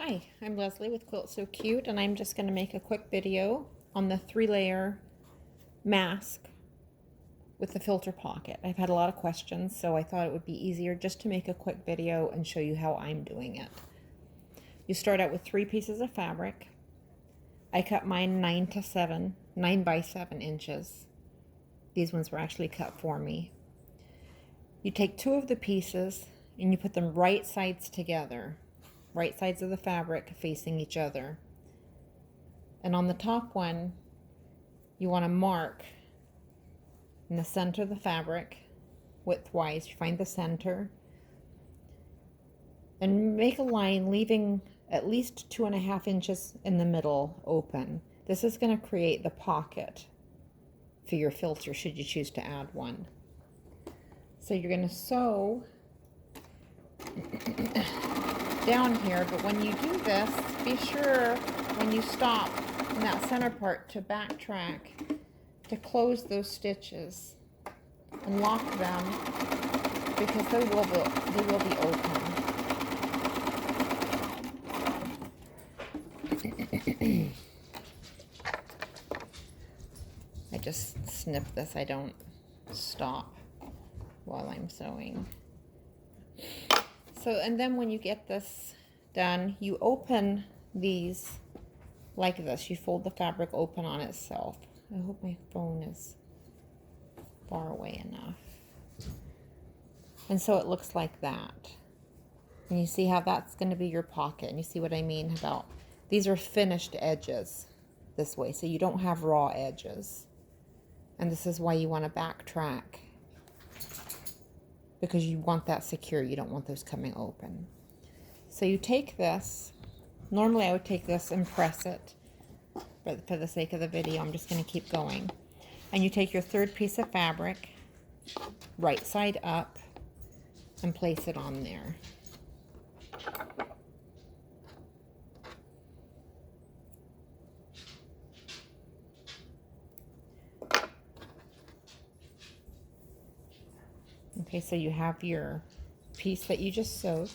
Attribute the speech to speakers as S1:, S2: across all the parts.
S1: Hi, I'm Leslie with Quilt So Cute, and I'm just going to make a quick video on the 3-layer mask with the filter pocket. I've had a lot of questions, so I thought it would be easier just to make a quick video and show you how I'm doing it. You start out with 3 pieces of fabric. I cut mine 9 by 7 inches. These ones were actually cut for me. You take 2 of the pieces and you put them right sides together. Right sides of the fabric facing each other. And on the top one, you want to mark in the center of the fabric, widthwise. You find the center and make a line leaving at least 2.5 inches in the middle open. This is going to create the pocket for your filter should you choose to add one. So you're going to sew down here, but when you do this, be sure when you stop in that center part to backtrack to close those stitches and lock them, because they will be open. I just snip this, I don't stop while I'm sewing. So, and then when you get this done, you open these like this. You fold the fabric open on itself. I hope my phone is far away enough. And so it looks like that. And you see how that's going to be your pocket. And you see what I mean about these are finished edges this way, so you don't have raw edges. And this is why you want to backtrack, because you want that secure. You don't want those coming open. So you take this. Normally I would take this and press it, but for the sake of the video, I'm just going to keep going. And you take your 3rd piece of fabric, right side up, and place it on there. Okay, so you have your piece that you just sewed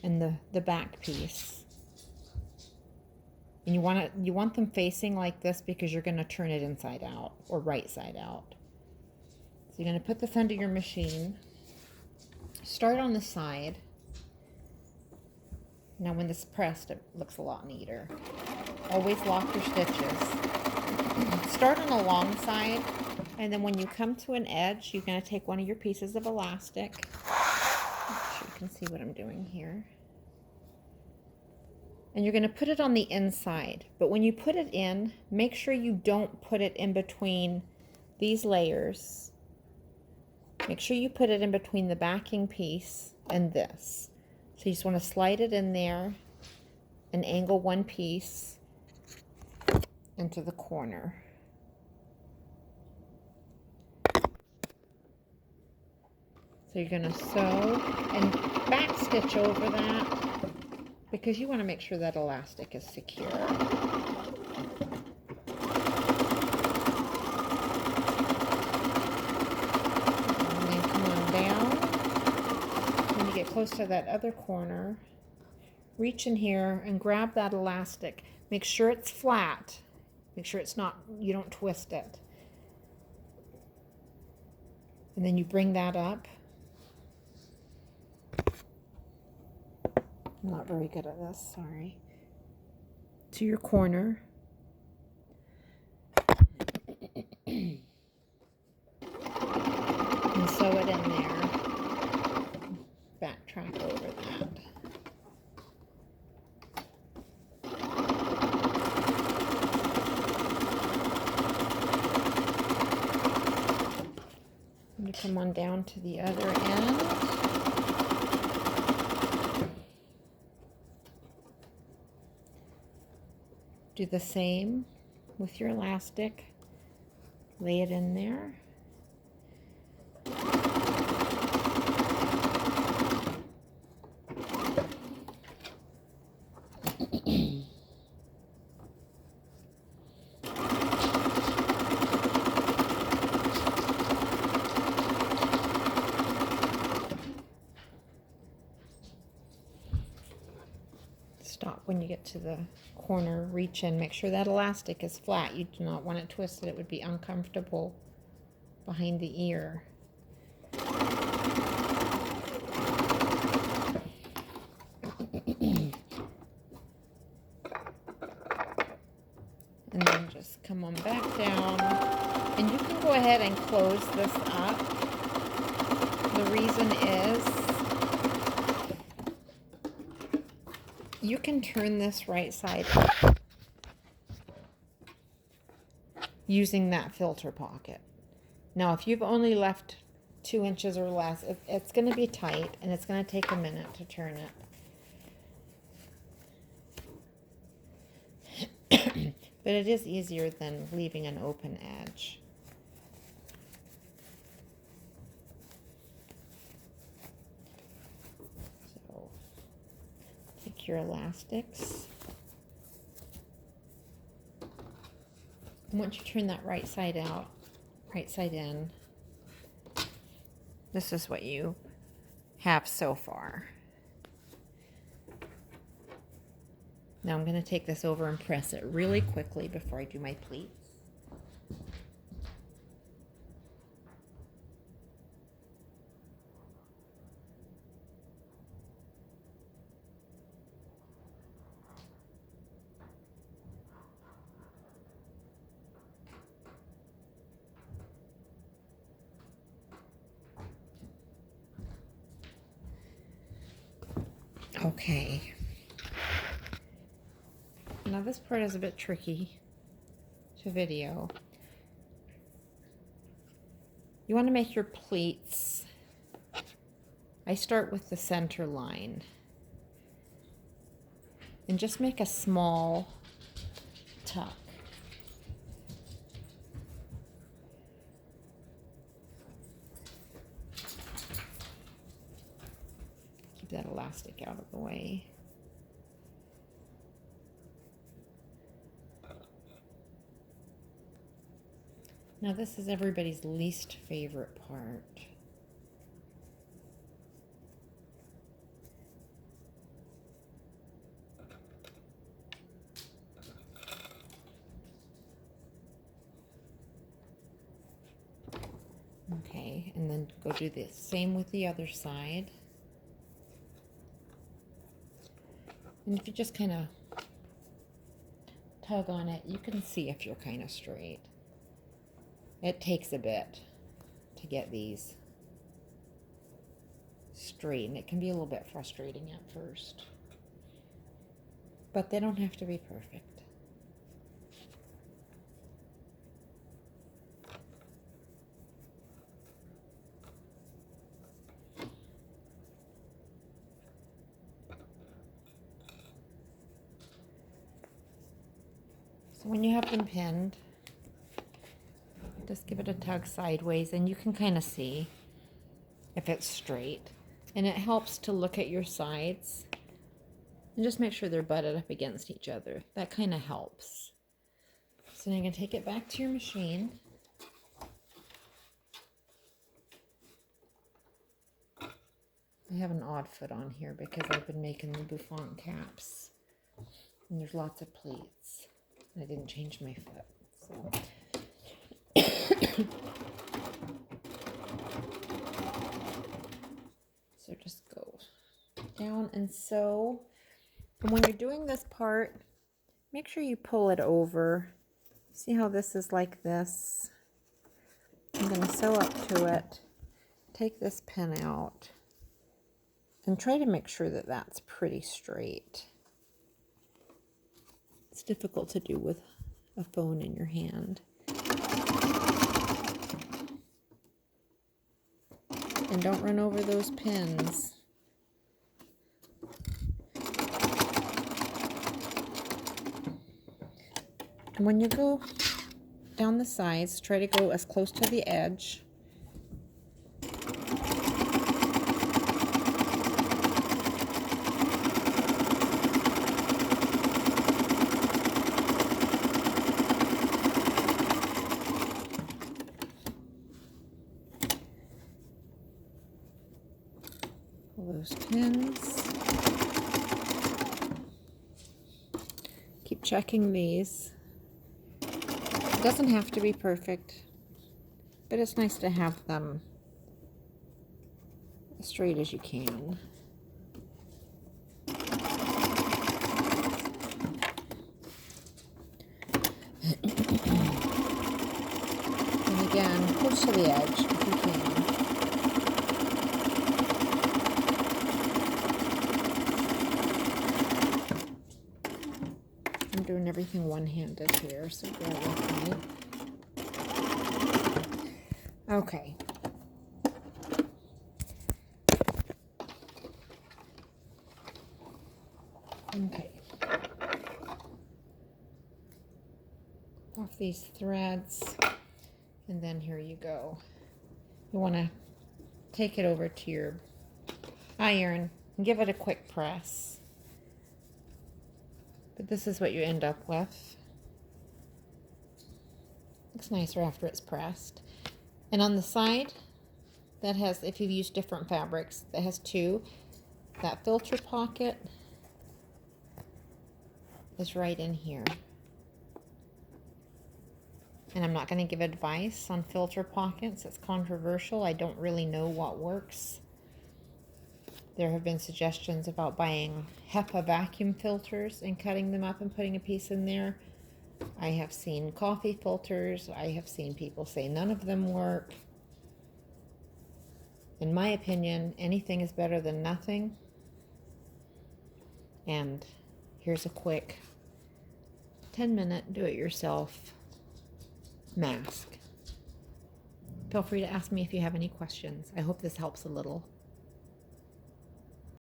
S1: and the back piece. And you want them facing like this because you're going to turn it inside out or right side out. So you're going to put this under your machine. Start on the side. Now when this is pressed, it looks a lot neater. Always lock your stitches. Start on the long side, and then when you come to an edge, you're going to take one of your pieces of elastic. Make sure you can see what I'm doing here. And you're going to put it on the inside. But when you put it in, make sure you don't put it in between these layers. Make sure you put it in between the backing piece and this. So you just want to slide it in there and angle one piece into the corner. So you're going to sew and back stitch over that, because you want to make sure that elastic is secure. And then come on down. When you get close to that other corner, reach in here and grab that elastic. Make sure it's flat. Make sure it's not, you don't twist it. And then you bring that up. I'm not very good at this, sorry. To your corner. And sew it in there. Backtrack over that. And you come on down to the other end. Do the same with your elastic. Lay it in there. top when you get to the corner. Reach in, make sure that elastic is flat. You do not want it twisted. It would be uncomfortable behind the ear. And then just come on back down. And you can go ahead and close this up. The reason is you can turn this right side up using that filter pocket. Now, if you've only left 2 inches or less, it's going to be tight and it's going to take a minute to turn it. But it is easier than leaving an open edge. So, take your elastics. And once you turn that right side out, right side in, this is what you have so far. Now I'm going to take this over and press it really quickly before I do my pleats. Okay. Now this part is a bit tricky to video. You want to make your pleats. I start with the center line. And just make a small tuck. Keep that elastic out of the way. Now this is everybody's least favorite part. Okay, and then go do the same with the other side. And if you just kind of tug on it, you can see if you're kind of straight. It takes a bit to get these straight, and it can be a little bit frustrating at first. But they don't have to be perfect. So when you have them pinned, just give it a tug sideways and you can kind of see if it's straight. And it helps to look at your sides and just make sure they're butted up against each other. That kind of helps. So now you're going to take it back to your machine. I have an odd foot on here because I've been making the bouffant caps. And there's lots of pleats. I didn't change my foot. So. So just go down and sew. And when you're doing this part, make sure you pull it over. See how this is like this? I'm going to sew up to it. Take this pin out. And try to make sure that that's pretty straight. It's difficult to do with a phone in your hand. And don't run over those pins. And when you go down the sides, try to go as close to the edge. Those pins. checking these. It doesn't have to be perfect, but it's nice to have them as straight as you can. And again, push to the edge if you can. I'm doing everything one-handed here, so bear with me. Okay. Okay. Off these threads, and then here you go. You want to take it over to your iron and give it a quick press. But this is what you end up with. Looks nicer after it's pressed. And on the side, that has, if you've used different fabrics, that has two. That filter pocket is right in here. And I'm not going to give advice on filter pockets. It's controversial. I don't really know what works. There have been suggestions about buying HEPA vacuum filters and cutting them up and putting a piece in there. I have seen coffee filters. I have seen people say none of them work. In my opinion, anything is better than nothing. And here's a quick 10-minute do-it-yourself mask. Feel free to ask me if you have any questions. I hope this helps a little.